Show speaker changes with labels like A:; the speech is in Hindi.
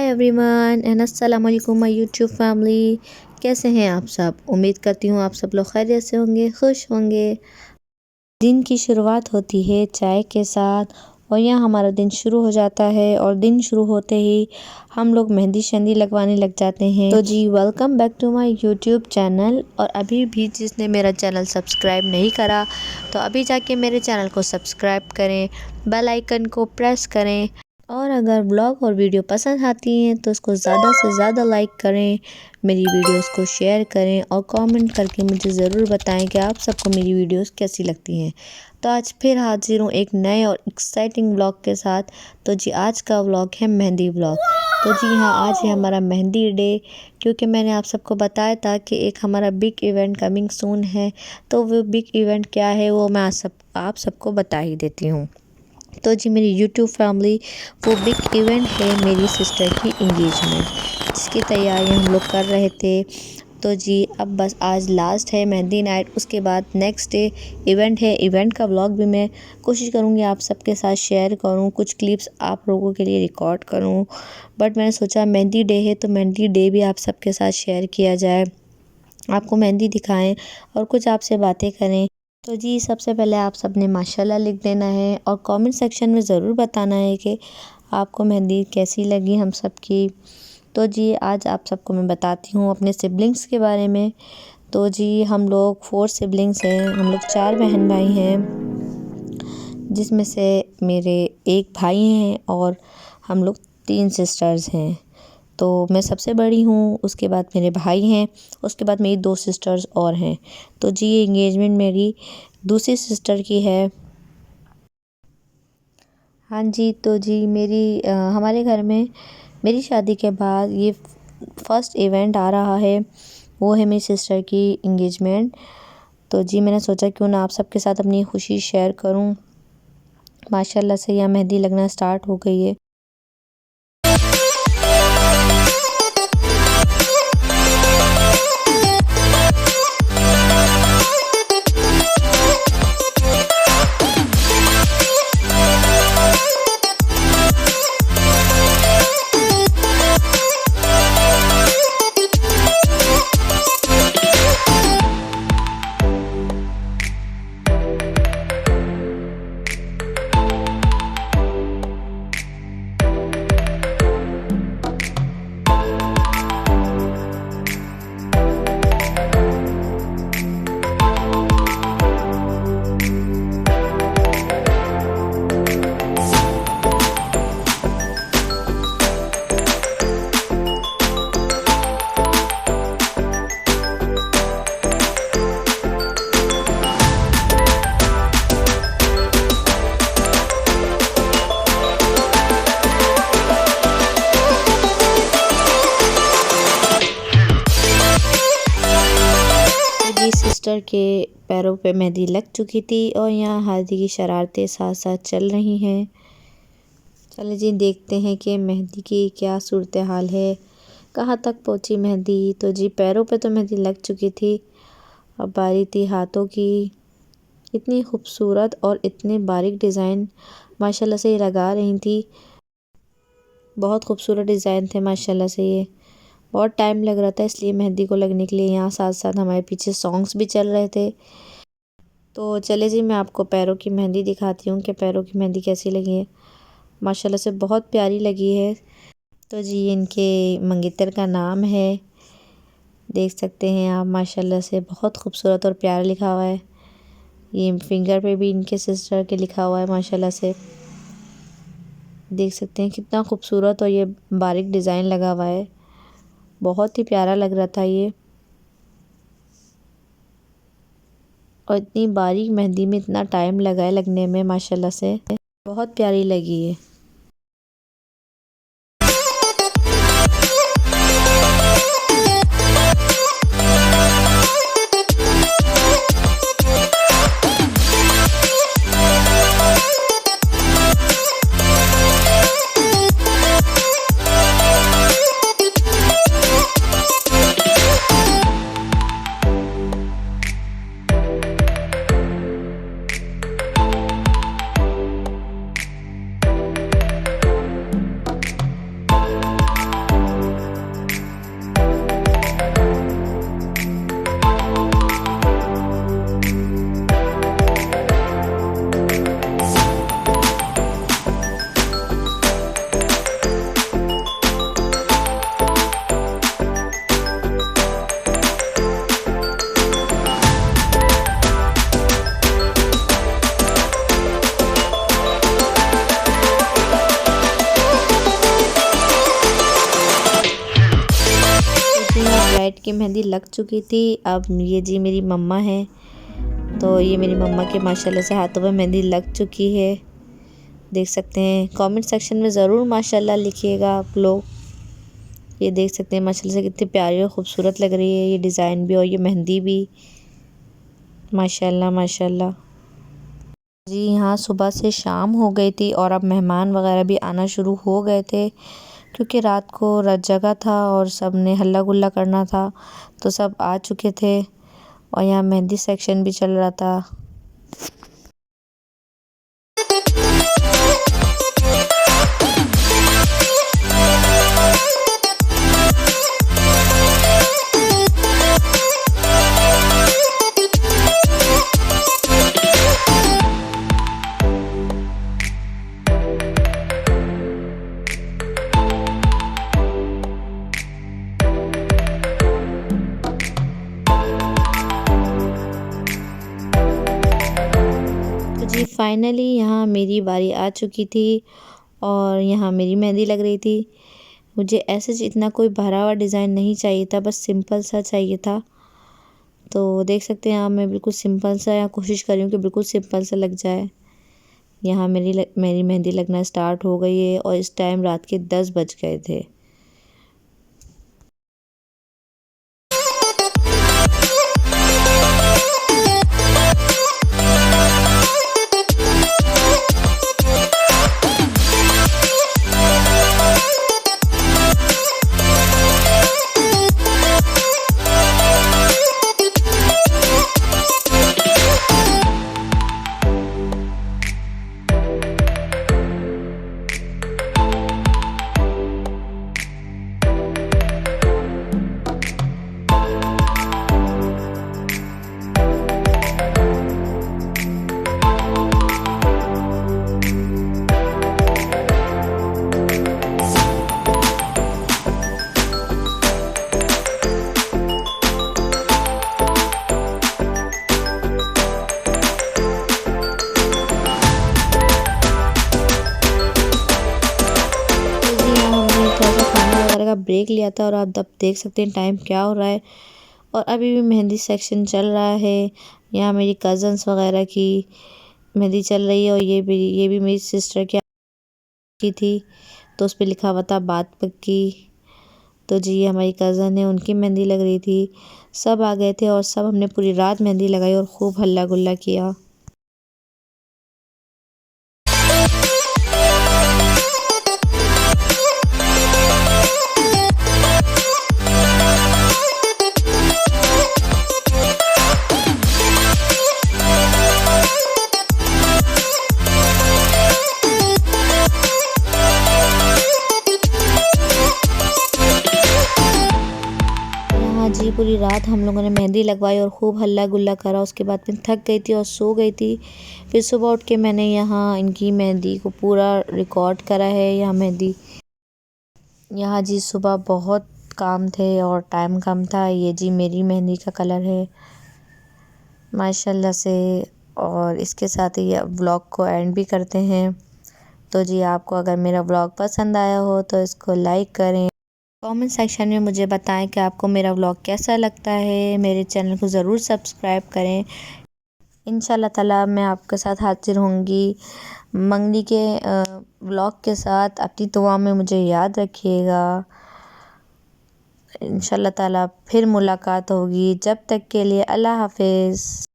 A: एवरीवन एंड अस्सलाम वालेकुम माय यूट्यूब फैमिली। कैसे हैं आप सब? उम्मीद करती हूँ आप सब लोग खैरियत से होंगे, खुश होंगे। दिन की शुरुआत होती है चाय के साथ और यहाँ हमारा दिन शुरू हो जाता है और दिन शुरू होते ही हम लोग मेहंदी शहंदी लगवाने लग जाते हैं। तो जी welcome back to my YouTube channel. और अभी भी जिसने मेरा चैनल सब्सक्राइब नहीं करा तो अभी जाके मेरे चैनल को सब्सक्राइब करें, बेल आइकन को प्रेस करें और अगर ब्लॉग और वीडियो पसंद आती हैं तो उसको ज़्यादा से ज़्यादा लाइक करें, मेरी वीडियोस को शेयर करें और कमेंट करके मुझे ज़रूर बताएं कि आप सबको मेरी वीडियोस कैसी लगती हैं। तो आज फिर हाजिर हूँ एक नए और एक्साइटिंग व्लॉग के साथ। तो जी आज का व्लॉग है मेहंदी व्लॉग। तो जी हाँ, आज है हमारा मेहंदी डे, क्योंकि मैंने आप सबको बताया था कि एक हमारा बिग इवेंट कमिंग सून है। तो वो बिग इवेंट क्या है वो मैं आप सबको बता ही देती हूँ। तो जी मेरी यूट्यूब फैमिली, वो बिग इवेंट है मेरी सिस्टर की इंगेजमेंट, जिसकी तैयारी हम लोग कर रहे थे। तो जी अब बस आज लास्ट है मेहंदी नाइट, उसके बाद नेक्स्ट डे इवेंट है। इवेंट का व्लॉग भी मैं कोशिश करूँगी आप सबके साथ शेयर करूँ, कुछ क्लिप्स आप लोगों के लिए रिकॉर्ड करूँ। बट मैंने सोचा मेहंदी डे है तो मेहंदी डे भी आप सबके साथ शेयर किया जाए, आपको मेहंदी दिखाएं और कुछ आपसे बातें करें। तो जी सबसे पहले आप सब ने माशाल्लाह लिख देना है और कमेंट सेक्शन में ज़रूर बताना है कि आपको मेहंदी कैसी लगी हम सब की। तो जी आज आप सबको मैं बताती हूँ अपने सिबलिंग्स के बारे में। तो जी हम लोग 4 सिबलिंग्स हैं, हम लोग 4 बहन भाई हैं, जिसमें से मेरे एक भाई हैं और हम लोग 3 सिस्टर्स हैं। तो मैं सबसे बड़ी हूँ, उसके बाद मेरे भाई हैं, उसके बाद मेरी 2 सिस्टर्स और हैं। तो जी ये इंगेजमेंट मेरी दूसरी सिस्टर की है। हाँ जी, तो जी हमारे घर में मेरी शादी के बाद ये फर्स्ट इवेंट आ रहा है, वो है मेरी सिस्टर की इंगेजमेंट। तो जी मैंने सोचा क्यों ना आप सबके साथ अपनी खुशी शेयर करूं। माशाल्लाह से यहाँ मेहंदी लगना स्टार्ट हो गई है। सिस्टर के पैरों पे मेहंदी लग चुकी थी और यहाँ हल्दी की शरारतें साथ साथ चल रही हैं। चलिए जी देखते हैं कि मेहंदी की क्या सूरत हाल है, कहाँ तक पहुँची मेहंदी। तो जी पैरों पे तो मेहंदी लग चुकी थी, अब बारी थी हाथों की। इतनी खूबसूरत और इतने बारीक डिज़ाइन माशाल्लाह से ये लगा रही थी, बहुत खूबसूरत डिज़ाइन थे माशाल्लाह से। ये बहुत टाइम लग रहा था इसलिए मेहंदी को लगने के लिए। यहाँ साथ साथ हमारे पीछे सॉन्ग्स भी चल रहे थे। तो चले जी मैं आपको पैरों की मेहंदी दिखाती हूँ कि पैरों की मेहंदी कैसी लगी है। माशाल्लाह से बहुत प्यारी लगी है। तो जी इनके मंगेतर का नाम है, देख सकते हैं आप, माशाल्लाह से बहुत खूबसूरत और प्यारा लिखा हुआ है। ये फिंगर पे भी इनके सिस्टर के लिखा हुआ है, माशाल्लाह से देख सकते हैं कितना खूबसूरत और ये बारीक डिज़ाइन लगा हुआ है, बहुत ही प्यारा लग रहा था ये। और इतनी बारीक मेहंदी में इतना टाइम लगा है लगने में, माशाल्लाह से बहुत प्यारी लगी है। की मेहंदी लग चुकी थी। अब ये जी मेरी मम्मा है, तो ये मेरी मम्मा के माशाल्लाह से हाथों में मेहंदी लग चुकी है, देख सकते हैं। कमेंट सेक्शन में ज़रूर माशाल्लाह लिखिएगा आप लोग। ये देख सकते हैं माशाल्लाह से कितनी प्यारी और ख़ूबसूरत लग रही है ये डिज़ाइन भी और ये मेहंदी भी, माशाल्लाह माशाल्लाह। जी यहाँ सुबह से शाम हो गई थी और अब मेहमान वगैरह भी आना शुरू हो गए थे, क्योंकि रात को रात जगह था और सब ने हल्ला गुल्ला करना था, तो सब आ चुके थे और यहाँ मेहंदी सेक्शन भी चल रहा था। जी फाइनली यहाँ मेरी बारी आ चुकी थी और यहाँ मेरी मेहंदी लग रही थी। मुझे ऐसे इतना कोई भरा हुआ डिज़ाइन नहीं चाहिए था, बस सिंपल सा चाहिए था। तो देख सकते हैं यहाँ मैं बिल्कुल सिंपल सा यहाँ कोशिश कर रही हूँ कि बिल्कुल सिंपल सा लग जाए। यहाँ मेरी मेहंदी लगना स्टार्ट हो गई है और इस टाइम रात के 10 बज गए थे। का ब्रेक लिया था और आप अब देख सकते हैं टाइम क्या हो रहा है और अभी भी मेहंदी सेक्शन चल रहा है। यहाँ मेरी कज़न्स वगैरह की मेहंदी चल रही है और ये भी मेरी सिस्टर की थी, तो उस पर लिखा हुआ था बात पक्की। तो जी हमारी कज़न है, उनकी मेहंदी लग रही थी। सब आ गए थे और सब हमने पूरी रात मेहंदी लगाई और खूब हल्ला गुल्ला किया। जी पूरी रात हम लोगों ने मेहंदी लगवाई और खूब हल्ला गुल्ला करा। उसके बाद मैं थक गई थी और सो गई थी। फिर सुबह उठ के मैंने यहाँ इनकी मेहंदी को पूरा रिकॉर्ड करा है। यहाँ जी सुबह बहुत काम थे और टाइम कम था। ये जी मेरी मेहंदी का कलर है माशाल्लाह से। और इसके साथ ही व्लॉग को एंड भी करते हैं। तो जी आपको अगर मेरा व्लॉग पसंद आया हो तो इसको लाइक करें, कमेंट सेक्शन में मुझे बताएं कि आपको मेरा व्लॉग कैसा लगता है। मेरे चैनल को ज़रूर सब्सक्राइब करें। इंशाल्लाह ताला मैं आपके साथ हाजिर होंगी मंगनी के व्लॉग के साथ। अपनी दुआ में मुझे याद रखिएगा। इंशाल्लाह ताला फिर मुलाकात होगी। जब तक के लिए अल्लाह हाफिज़।